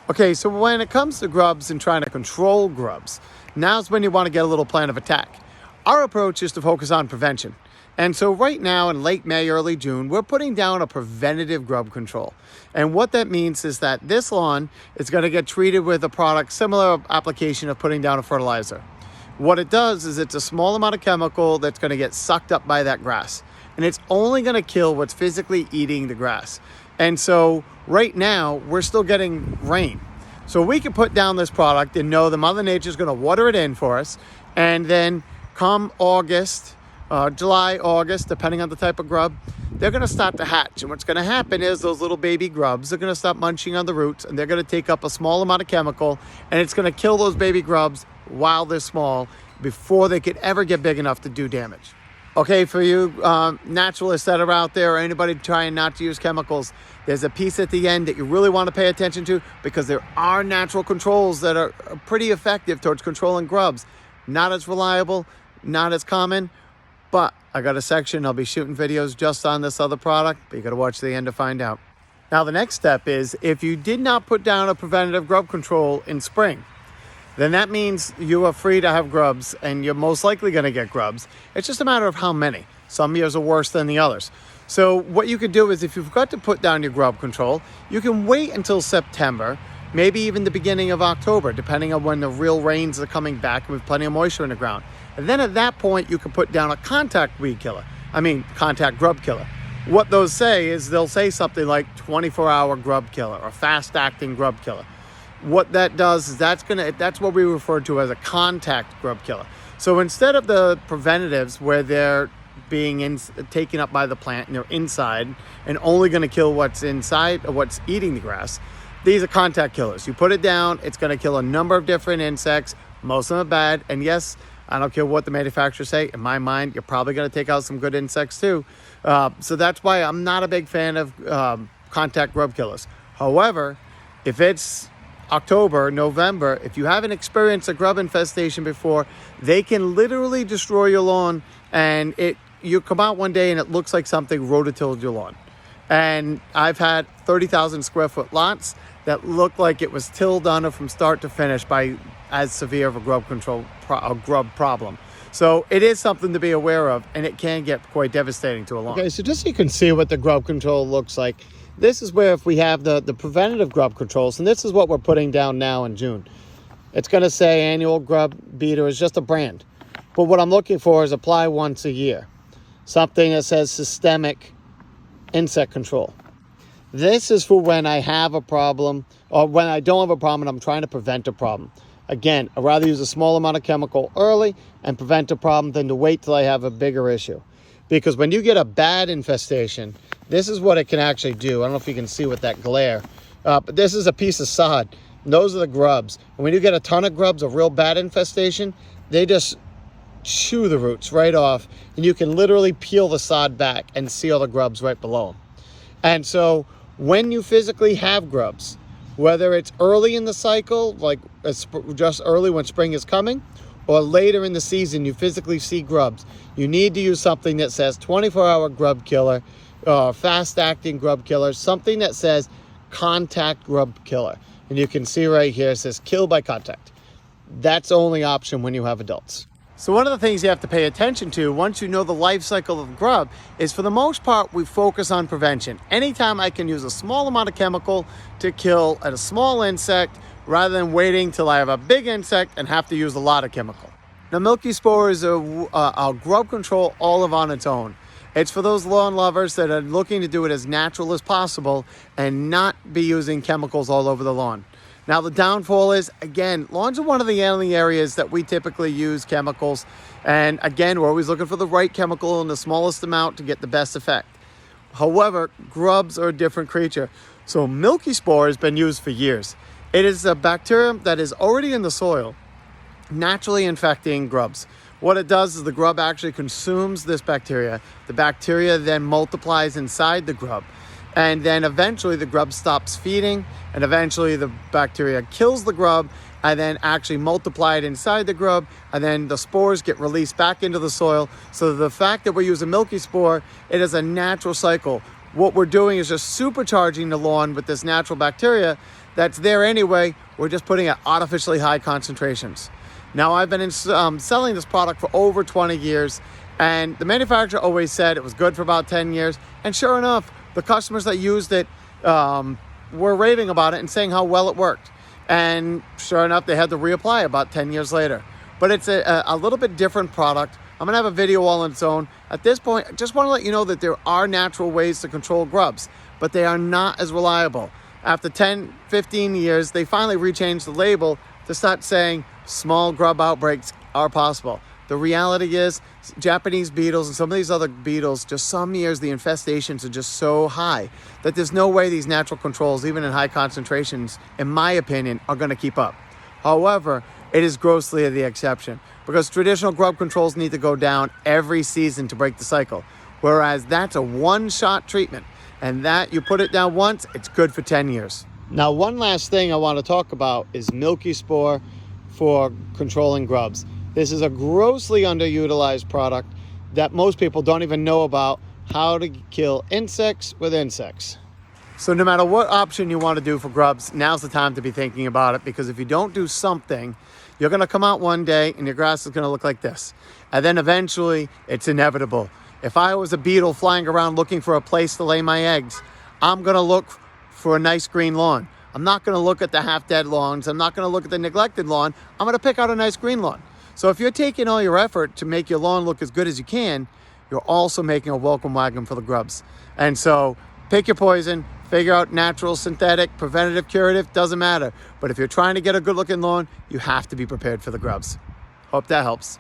Okay, so when it comes to grubs and trying to control grubs, now's when you want to get a little plan of attack. Our approach is to focus on prevention. And so right now in late May, early June, we're putting down a preventative grub control. And what that means is that this lawn is going to get treated with a product similar application of putting down a fertilizer. What it does is it's a small amount of chemical that's going to get sucked up by that grass. And it's only going to kill what's physically eating the grass. And so right now we're still getting rain. So we can put down this product and know that Mother Nature is going to water it in for us. And then come August, July, August, depending on the type of grub, they're going to start to hatch. And what's going to happen is those little baby grubs are going to start munching on the roots, and they're going to take up a small amount of chemical, and it's going to kill those baby grubs while they're small before they could ever get big enough to do damage. Okay, for you naturalists that are out there or anybody trying not to use chemicals, there's a piece at the end that you really want to pay attention to, because there are natural controls that are pretty effective towards controlling grubs. Not as reliable, not as common, but I got a section. I'll be shooting videos just on this other product, but you got to watch the end to find out. Now, the next step is if you did not put down a preventative grub control in spring, then that means you are free to have grubs, and you're most likely going to get grubs. It's just a matter of how many. Some years are worse than the others. So what you could do is if you've got to put down your grub control, you can wait until September, maybe even the beginning of October, depending on when the real rains are coming back with plenty of moisture in the ground. And then at that point, you can put down a contact grub killer. What those say is they'll say something like 24-hour grub killer or fast-acting grub killer. What that does is that's what we refer to as a contact grub killer. So instead of the preventatives where they're being taken up by the plant and they're inside and only going to kill what's inside or what's eating the grass, these are contact killers. You put it down, it's going to kill a number of different insects. Most of them are bad. And yes, I don't care what the manufacturers say. In my mind, you're probably going to take out some good insects too. So that's why I'm not a big fan of contact grub killers. However, if it's October, November, if you haven't experienced a grub infestation before, they can literally destroy your lawn, and you come out one day and it looks like something rototilled your lawn. And I've had 30,000 square foot lots that looked like it was tilled under from start to finish by as severe of a grub problem. So it is something to be aware of, and it can get quite devastating to a lawn. Okay, so just so you can see what the grub control looks like, this is where if we have the preventative grub controls, and this is what we're putting down now in June. It's going to say annual grub beater is just a brand. But what I'm looking for is apply once a year. Something that says systemic insect control. This is for when I have a problem or when I don't have a problem and I'm trying to prevent a problem. Again, I'd rather use a small amount of chemical early and prevent a problem than to wait till I have a bigger issue. Because when you get a bad infestation, this is what it can actually do. I don't know if you can see with that glare, but this is a piece of sod. And those are the grubs. And when you get a ton of grubs, a real bad infestation, they just chew the roots right off, and you can literally peel the sod back and see all the grubs right below them. And so when you physically have grubs, whether it's early in the cycle, like just early when spring is coming, or later in the season, you physically see grubs, you need to use something that says 24-hour grub killer, fast-acting grub killer, something that says contact grub killer. And you can see right here, it says kill by contact. That's the only option when you have adults. So one of the things you have to pay attention to once you know the life cycle of grub is, for the most part, we focus on prevention. Anytime I can use a small amount of chemical to kill a small insect rather than waiting till I have a big insect and have to use a lot of chemical. Now, milky spore is a grub control all on its own. It's for those lawn lovers that are looking to do it as natural as possible and not be using chemicals all over the lawn. Now, the downfall is, again, lawns are one of the only areas that we typically use chemicals. And again, we're always looking for the right chemical in the smallest amount to get the best effect. However, grubs are a different creature. So milky spore has been used for years. It is a bacterium that is already in the soil, naturally infecting grubs. What it does is the grub actually consumes this bacteria. The bacteria then multiplies inside the grub. And then eventually the grub stops feeding, and eventually the bacteria kills the grub and then actually multiply it inside the grub, and then the spores get released back into the soil. So the fact that we're using milky spore, it is a natural cycle. What we're doing is just supercharging the lawn with this natural bacteria that's there anyway. We're just putting at artificially high concentrations. Now, I've been selling this product for over 20 years, and the manufacturer always said it was good for about 10 years. And sure enough, the customers that used it were raving about it and saying how well it worked. And sure enough, they had to reapply about 10 years later. But it's a little bit different product. I'm gonna have a video all on its own. At this point, I just wanna let you know that there are natural ways to control grubs, but they are not as reliable. After 10, 15 years, they finally rechanged the label to start saying small grub outbreaks are possible. The reality is Japanese beetles and some of these other beetles, just some years the infestations are just so high that there's no way these natural controls, even in high concentrations, in my opinion, are gonna keep up. However, it is grossly the exception because traditional grub controls need to go down every season to break the cycle. Whereas that's a one-shot treatment, and that you put it down once, it's good for 10 years. Now, one last thing I want to talk about is milky spore for controlling grubs. This is a grossly underutilized product that most people don't even know about how to kill insects with insects. So no matter what option you want to do for grubs, now's the time to be thinking about it, because if you don't do something, you're going to come out one day and your grass is going to look like this. And then eventually it's inevitable. If I was a beetle flying around looking for a place to lay my eggs, I'm going to look for a nice green lawn. I'm not going to look at the half-dead lawns. I'm not going to look at the neglected lawn. I'm going to pick out a nice green lawn. So if you're taking all your effort to make your lawn look as good as you can, you're also making a welcome wagon for the grubs. And so pick your poison, figure out natural, synthetic, preventative, curative, doesn't matter. But if you're trying to get a good looking lawn, you have to be prepared for the grubs. Hope that helps.